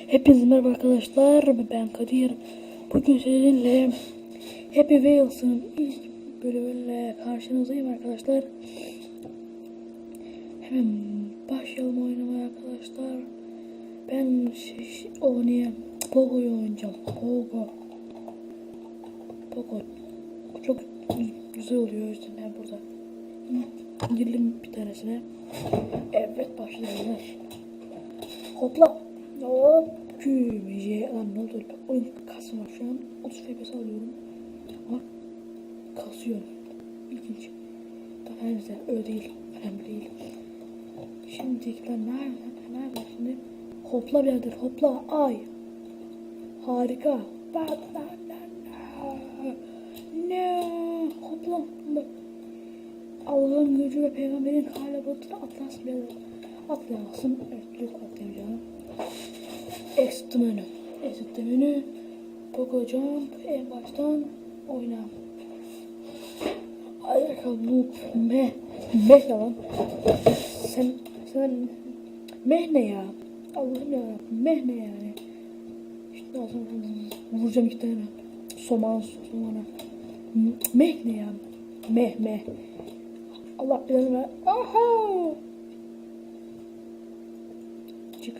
Hepinize merhaba arkadaşlar, ben Kadir. Bugün sizinle Happy Wheels'ın ilk bölümüyle karşınızdayım arkadaşlar. Hemen başlayalım oynamaya arkadaşlar. Ben Pogo'yu oynayacağım. Pogo çok güzel oluyor, o yüzden ben burada girdim bir tanesine. Evet, başlayalım. Hopla. Hop. Kümece. Lan ne oldu? Oyun kasma şu an. 30 FPS alıyorum. Ama kasıyorum. İlginç. Daha neyse, öyle değil. Önemli değil. Şimdikiler nerede şimdi? Hopla birader, hopla. Ay. Harika. Bak. Ne? Hopla. Bak. Allah'ın gücü ve peygamberin hala botuna atlarsın birader. Atlayamazsın. Evet, yok atlayamayacağım. Exit menü. Pogo Jump. En baştan oyna. Hadi bakalım. Meh lan. Sen meh ne ya? Allah'ım yarabbim. Meh ne yani? İşte ağzına vuracağım iki tane. Somana. Meh ne ya? Meh. Allah bilir ver. Aha! Çık.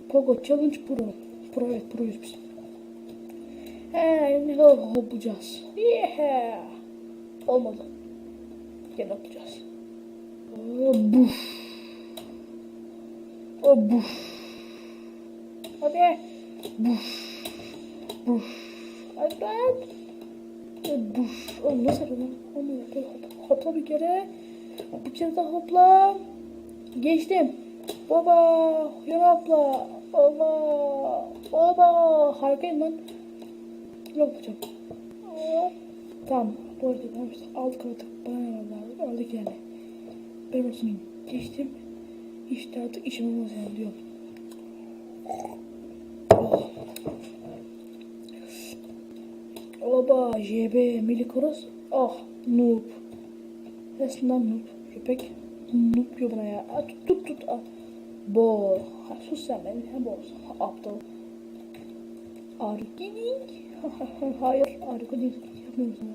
Pogo Challenge Pro, evet, Pro'yuz biz. Ne kadar hoplayacağız. Yeah! Olmadı. Gene hoplayacağız. Buf. Hadi. Buf. Hadi. Buf. Oğlum nasıl yapalım? Hopla bir kere. Bir kere daha hopla. Geçtim. Baba. Yana hopla. Baba. Harikayım lan. Yapacağım. Tamam. Doğru değil. Aldık. Bana ne aldık yani. Ben olsun. Geçtim. İşte artık işim olmaz yani diyorum. Oba. JB. Milikoros. Noob. Resmen noob. Köpek. Noob diyor bana ya. Tut. Bol. Sus sen benim. Hem bol. Aptal. Arkinik. Hayır. Arkinik. Yapmıyorum sana.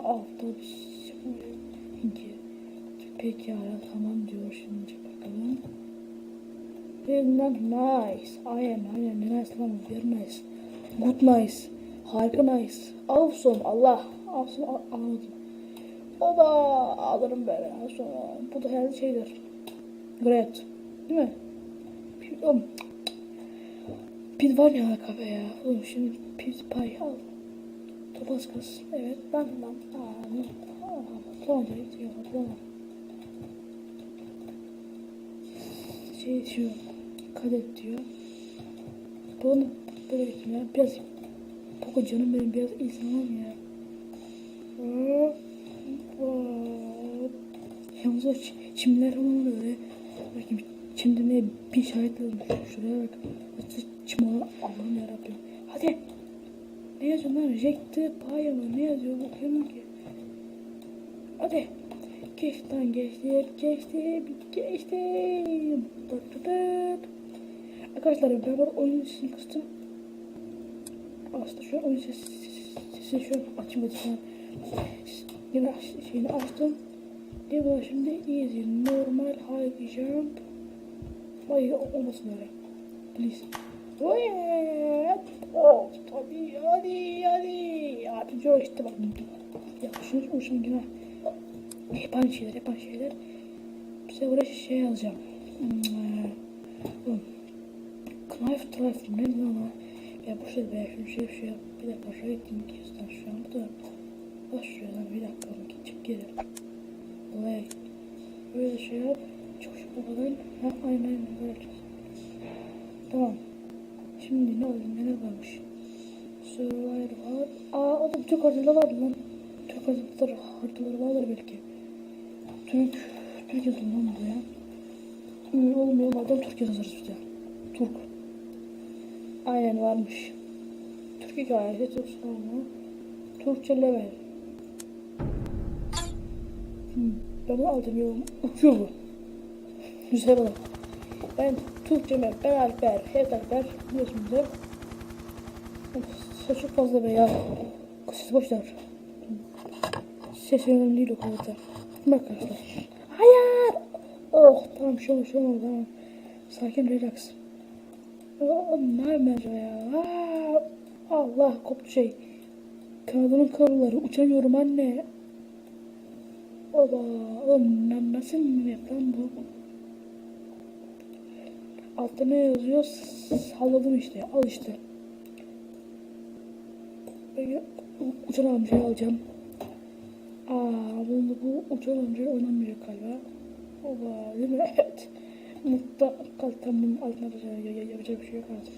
Aptal bir şey yapmıyorum. Pekala, tamam diyor şimdi, bakalım. Very nice. Aynen. Nice lan. Very nice. Good nice. Harika nice. Awesome. Awesome anladım. Oba. Alırım böyle. Awesome. Bu da her şeydir. Great. Değil mi? Pil var ya kafe ya. Oğlum şimdi pil pay al. Topaz kız. Evet ben. Tamam. Diyor. Kadet diyor. Bunu böyle ya. Biraz Poco canım benim, biraz insanım ya. Yalnız o çimler falan öyle. Bakayım çimdemeye bir şahit lazım. Şuraya bak. Çim olan Allah'ım yarabbim. Hadi. Ne yazıyor lan? Rejected pay mı? Ne yazıyor? Bakıyorum ki. Hadi. Geçtim. Arkadaşlar ben oyun sesini kıstım. Aslında şu an oyun sesini şu an açmadım. Yine şeyini açtım. Bu şimdi easy, normal, high jump. Hayır, olmasın öyle. Please. Tabii, hadi. Abi diyor işte bak. Yapışmış uçun yine. Hep aynı şeyler. Bize oraya şey yazacağım. Knife Drive ne diyor ama? Ya bu şey be, şu şey. Bir dakika, rating yazdan şu an. Bu da başlıyor lan, bir dakika. Çık gelir. Olay. Böyle şey yap. Çok bakalım. Aynen böyle. Tamam. Şimdi ne oldu? Neler varmış? Survivor. O da Türk haritaları vardı lan. Türk haritaları vardır belki. Türk yazılım lan bu ya. Olmuyor. Madem Türk yazarız bir de. Türk. Aynen varmış. Türk hikayesi Türk Türkçe level. Ben bunu aldım. Uçuyor bu. Güzel bana. Ben Türkçe mi? Ben Alper. Evet Alper. Biliyorsunuz da. Ses çok fazla be ya. Siz boşlar. Ses önemli değil o kadar da. Bak arkadaşlar. Hayır. Oh tamam şu oldu tamam. Sakin relax. Oh, ne yapayım ya? Allah koptu şey. Kanadımın kılları uçamıyorum anne. Oba. Oğlum nasıl mimik lan bu? Altta ne yazıyor? Salladım işte. Al işte. Ben uçan amcayı alacağım. Bu uçan amcayı oynamayacak galiba. Oba değil mi? Evet. Mutta kalktan bunun altına yapacak bir şey yok artık.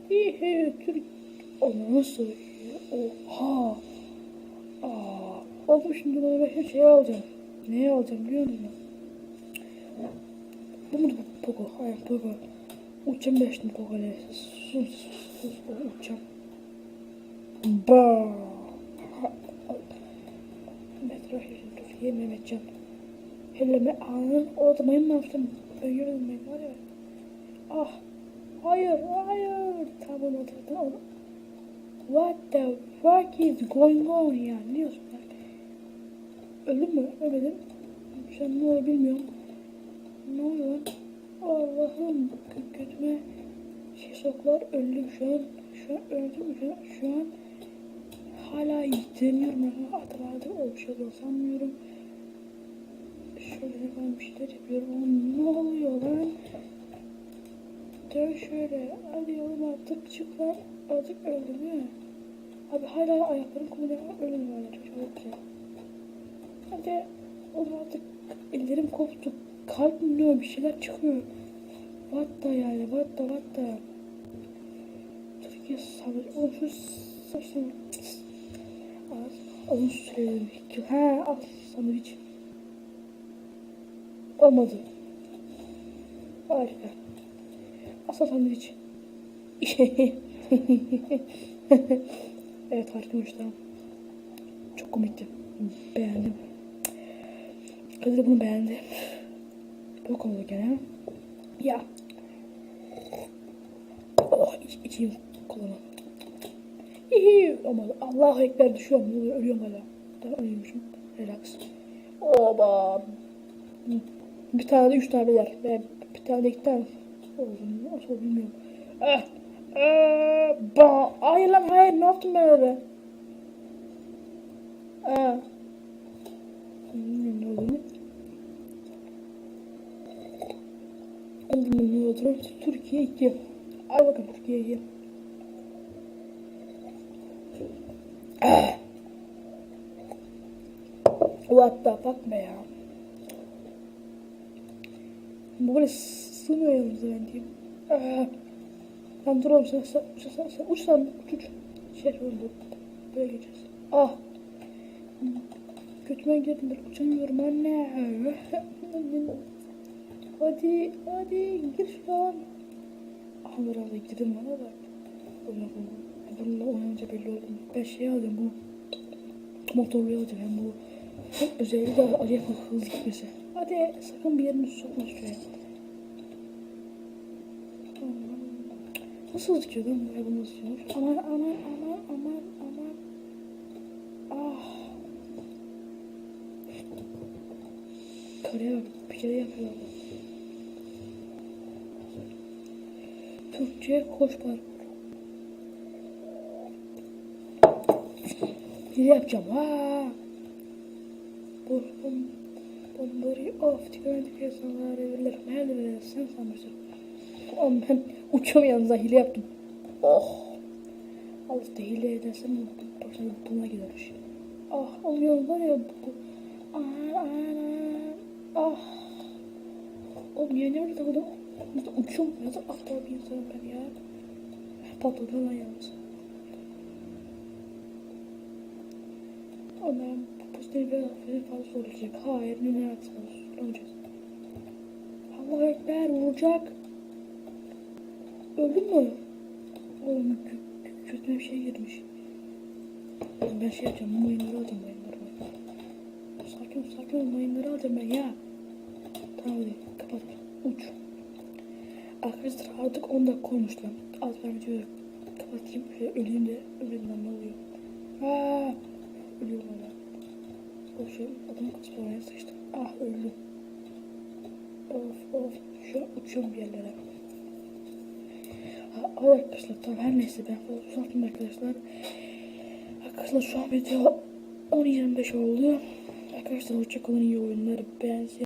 İyi Türk. Onu nasıl? Oha. Oğlum şimdi bana ben şey alacağım. Neye alacağım biliyor musun? Bu mu Poco? Hayır Poco. Uçacağım ben şimdi Poco'yla. Sus uçacağım. Ba. Metra Türkiye Mehmetcan. Helleme anın oradamayım mı yaptım? Ben gördüm ben var ya. Ah. Hayır. Tamam hatırladım. What the fuck is going on ya? Ne diyorsun lan? Öldüm mü? Ölmedim. Şu an ne oluyor bilmiyorum. Ne oluyor lan? Allah'ım götüme şey soklar. Öldüm şu an. Şu an öldüm. Şu an hala yiyemiyorum ama hatırladım. O bir şey olduğunu sanmıyorum. Şöyle ben bir şeyler yapıyorum. Ne oluyor lan? Dön şöyle. Hadi oğlum artık çık lan. Artık öldüm ya. Abi hala ayaklarım kullanıyor. Öldüm hala. Çok güzel. Hadi oğlum artık ellerim koptu. Kalkmıyor. Bir şeyler çıkıyor. What the yani. What the. Türkiye savaş. Oğlum şu saçlarını. Uzun sürelim. Al sandviç. Olmadı. Harika. Asla sandviç. Evet harikaymış tamam. Çok komikti. Beğendim. Kadir bunu beğendi. Bok oldu gene. Ya. Oh içeyim kolunu. Ama Allahu Ekber düşüyorum. Ölüyorum hala. Daha ölüyormuşum. Relax. Oba. Bir tane de 3 tane yer. Bir tane de 2 tane. Nasıl bilmiyorum. Hayır lan hayır. Ne yaptım ben öyle? Ne oldu? Ne oldu? Türkiye 2. Al bakalım Türkiye 2. What the fuck be ya. Bu böyle sığmıyor yanımıza ben diyeyim. Ben dur oğlum sen uç. Şey oldu. Böyle geçeceğiz. Götüme girdim ben uçamıyorum anne. Hadi gir şu an. Hamur aldı girdim bana da. Bununla oynayınca belli oldu. Ben şey alacağım bu. Motorlu alacağım yani bu. Özellikle acayip hızlı gitmesi. Hadi sakın bir yerini sokma şuraya. Nasıl hızlı lan bu bunu hızlı Aman. Kareye bak bir kere yapıyorlar. Türkçe koş parkur. Bir yapacağım. Bombori of tıkandık insanlar evler. Nerede sen sanmışsın. Oğlum ben uçuyorum yalnız hile yaptım. Al işte hile edersen başına buna gider. Oluyor var ya bu. Oğlum yeni öyle takıldım. Uçuyorum. Nasıl aptal bir insanım ben ya. Patladım lan yalnız. Ama bu sene biraz fazla olacak. Hayır ne yapacağız? Olacak. Allahu Ekber vuracak. Öldün mü? Oğlum kötü bir şey girmiş. Ben şey yapacağım. Mayınları alacağım. Sakin ol. Mayınları alacağım ben ya. Tamam hadi kapat. Uç. Arkadaşlar artık 10 dakika olmuş lan. Az ben videoyu kapatayım. Şöyle öleyim de ölmeden ne oluyor? Aaa! Ölüyorum valla. Of şu adamın kısmına sıçtım. Ah öldüm. Of. Şu an uçuyorum bir yerlere. Arkadaşlar tamam her neyse ben fazla uzatmayayım arkadaşlar. Arkadaşlar şu an video 10:25 oldu. Arkadaşlar hoşçakalın, iyi oyunlar, beğensin.